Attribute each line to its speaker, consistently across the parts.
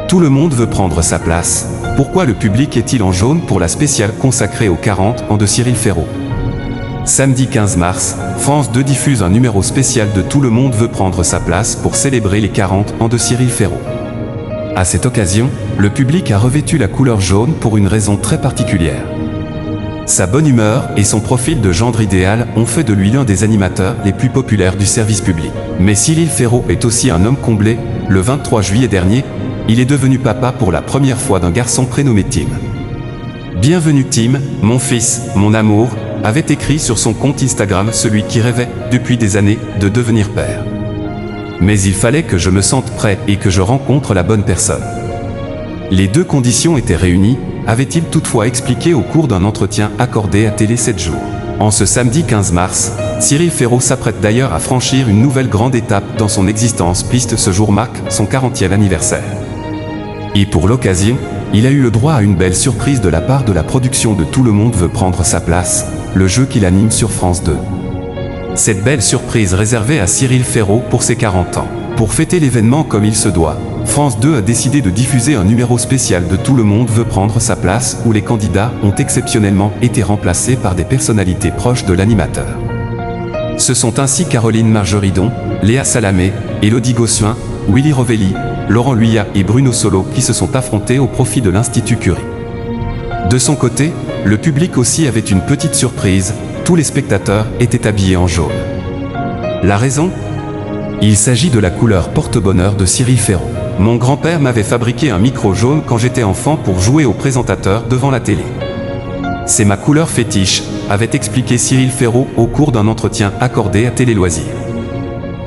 Speaker 1: Tout le monde veut prendre sa place. Pourquoi le public est-il en jaune pour la spéciale consacrée aux 40 ans de Cyril Ferraud? Samedi 15 mars, France 2 diffuse un numéro spécial de Tout le monde veut prendre sa place pour célébrer les 40 ans de Cyril Ferraud. À cette occasion, le public a revêtu la couleur jaune pour une raison très particulière. Sa bonne humeur et son profil de gendre idéal ont fait de lui l'un des animateurs les plus populaires du service public. Mais Cyril Ferraud est aussi un homme comblé. Le 23 juillet dernier, il est devenu papa pour la première fois d'un garçon prénommé Tim. Bienvenue Tim, mon fils, mon amour, avait écrit sur son compte Instagram celui qui rêvait, depuis des années, de devenir père. Mais il fallait que je me sente prêt et que je rencontre la bonne personne. Les deux conditions étaient réunies, avait-il toutefois expliqué au cours d'un entretien accordé à Télé 7 jours. En ce samedi 15 mars, Cyril Ferraud s'apprête d'ailleurs à franchir une nouvelle grande étape dans son existence puisque ce jour marque son 40e anniversaire. Et pour l'occasion, il a eu le droit à une belle surprise de la part de la production de Tout le monde veut prendre sa place, le jeu qu'il anime sur France 2. Cette belle surprise réservée à Cyril Ferraud pour ses 40 ans. Pour fêter l'événement comme il se doit, France 2 a décidé de diffuser un numéro spécial de Tout le monde veut prendre sa place où les candidats ont exceptionnellement été remplacés par des personnalités proches de l'animateur. Ce sont ainsi Caroline Margeridon, Léa Salamé, Élodie Gossuin, Willy Rovelli, Laurent Luyat et Bruno Solo qui se sont affrontés au profit de l'Institut Curie. De son côté, le public aussi avait une petite surprise, tous les spectateurs étaient habillés en jaune. La raison ? Il s'agit de la couleur porte-bonheur de Cyril Ferraud. Mon grand-père m'avait fabriqué un micro jaune quand j'étais enfant pour jouer au présentateur devant la télé. C'est ma couleur fétiche, avait expliqué Cyril Ferraud au cours d'un entretien accordé à Télé Loisirs.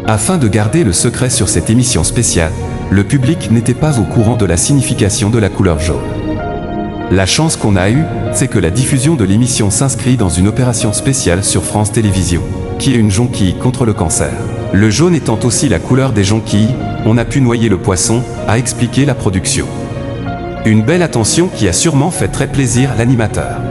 Speaker 1: Afin de garder le secret sur cette émission spéciale, le public n'était pas au courant de la signification de la couleur jaune. La chance qu'on a eue, c'est que la diffusion de l'émission s'inscrit dans une opération spéciale sur France Télévisions, qui est une jonquille contre le cancer. Le jaune étant aussi la couleur des jonquilles, on a pu noyer le poisson, a expliqué la production. Une belle attention qui a sûrement fait très plaisir à l'animateur.